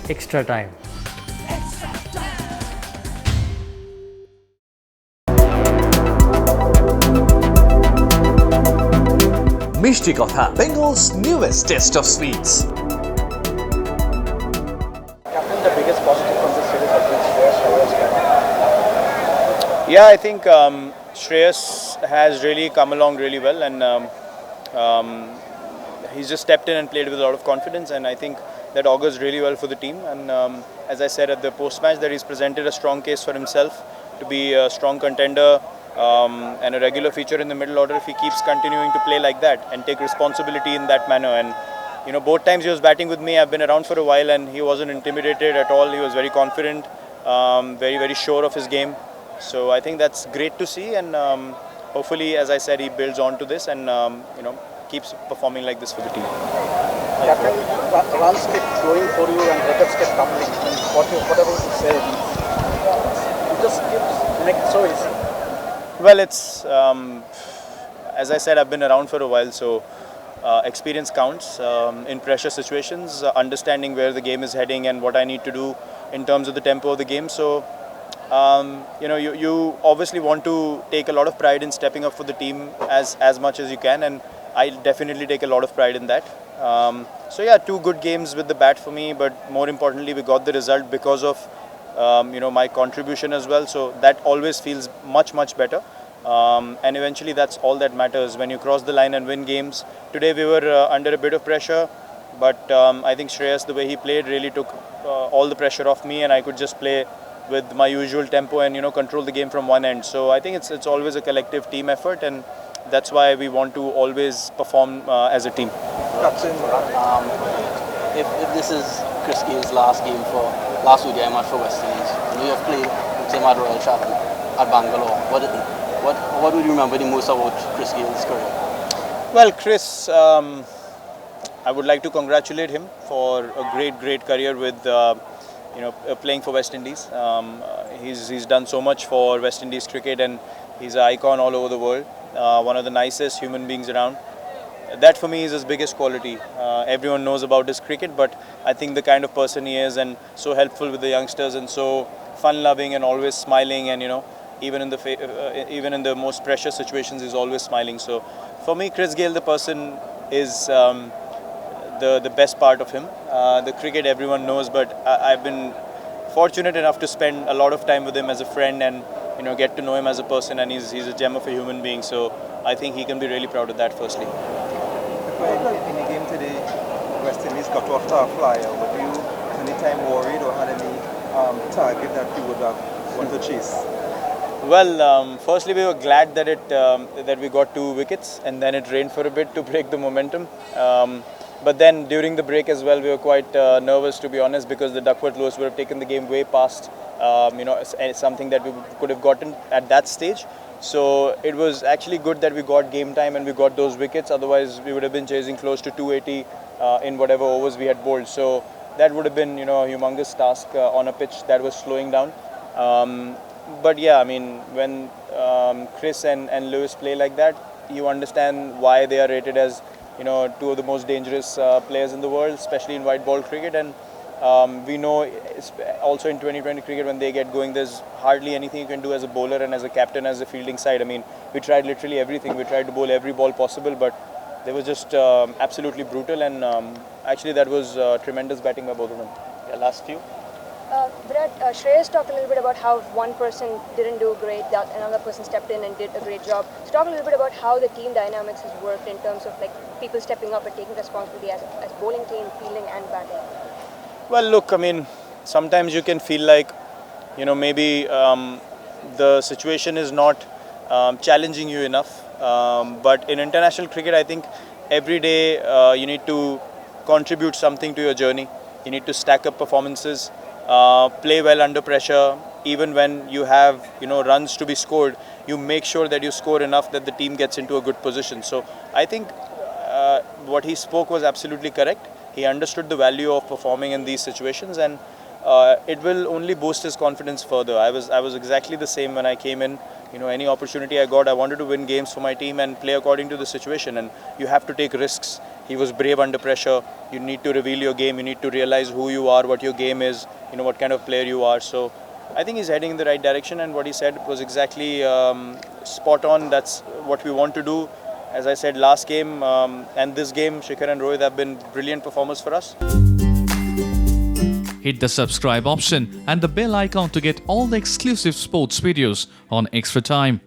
extra time. Mishti Kotha, Bengal's newest taste of sweets. Captain, the biggest positive from this series has been Shreyas. Yeah, I think Shreyas has really come along really well, and he's just stepped in and played with a lot of confidence, and I think that augurs really well for the team. And as I said at the post-match, that he's presented a strong case for himself to be a strong contender and a regular feature in the middle order if he keeps continuing to play like that and take responsibility in that manner. And you know, both times he was batting with me, I've been around for a while, and he wasn't intimidated at all. He was very confident, very sure of his game. So I think that's great to see, and hopefully, as I said, he builds on to this and keeps performing like this for the team. Captain, runs kept flowing for you and wickets kept coming. And whatever you say, it just make it so easy. Well, it's as I said, I've been around for a while, so experience counts in pressure situations. Understanding where the game is heading and what I need to do in terms of the tempo of the game. So. You obviously want to take a lot of pride in stepping up for the team as much as you can, and I definitely take a lot of pride in that. So yeah, 2 good games with the bat for me, but more importantly, we got the result because of my contribution as well. So that always feels much better, and eventually that's all that matters when you cross the line and win games. Today we were under a bit of pressure, but I think Shreyas, the way he played, really took all the pressure off me, and I could just play with my usual tempo and control the game from one end. So I think it's always a collective team effort, and that's why we want to always perform as a team. Captain, if this is Chris Gale's last game for last ODI match for West Indies, you have played with him at Royal Chapel at Bangalore. What would you remember the most about Chris Gale's career? Well, Chris, I would like to congratulate him for a great career with. Playing for West Indies. He's done so much for West Indies cricket, and he's an icon all over the world. One of the nicest human beings around. That for me is his biggest quality. Everyone knows about his cricket, but I think the kind of person he is, and so helpful with the youngsters, and so fun-loving, and always smiling, and even in the most pressure situations, he's always smiling. So for me, Chris Gale, the person, is the best part of him. The cricket everyone knows, but I've been fortunate enough to spend a lot of time with him as a friend and get to know him as a person, and he's a gem of a human being. So I think he can be really proud of that firstly. In the game today, West Indies got off to a flyer. Were you anytime worried or had any target that you would have wanted to chase? Well, firstly we were glad that we got 2 wickets, and then it rained for a bit to break the momentum. But then during the break as well, we were quite nervous, to be honest, because the Duckworth Lewis would have taken the game way past something that we could have gotten at that stage. So it was actually good that we got game time and we got those wickets. Otherwise, we would have been chasing close to 280 in whatever overs we had bowled. So that would have been a humongous task on a pitch that was slowing down. But yeah, I mean, when Chris and Lewis play like that, you understand why they are rated as 2 of the most dangerous players in the world, especially in white ball cricket. And we know also in 2020 cricket, when they get going, there's hardly anything you can do as a bowler and as a captain, as a fielding side. I mean, we tried literally everything. We tried to bowl every ball possible, but they were just absolutely brutal. And actually, that was tremendous batting by both of them. Yeah, last few. Virat, Shreyas talked a little bit about how one person didn't do great, that another person stepped in and did a great job. So talk a little bit about how the team dynamics has worked in terms of people stepping up and taking responsibility as bowling team, fielding and batting. Well, look, I mean, sometimes you can feel like, maybe the situation is not challenging you enough. But in international cricket, I think every day you need to contribute something to your journey. You need to stack up performances. Play well under pressure. Even when you have runs to be scored, you make sure that you score enough that the team gets into a good position. So I think what he spoke was absolutely correct. He understood the value of performing in these situations, and it will only boost his confidence further. I was exactly the same when I came in. Any opportunity I got, I wanted to win games for my team and play according to the situation. And you have to take risks He was brave under pressure. You need to reveal your game. You need to realize who you are, what your game is, what kind of player you are. So I think he's heading in the right direction, and what he said was exactly spot on. That's what we want to do. As I said, last game and this game, Shikhar and Rohit have been brilliant performers for us. Hit the subscribe option and the bell icon to get all the exclusive sports videos on Extra Time.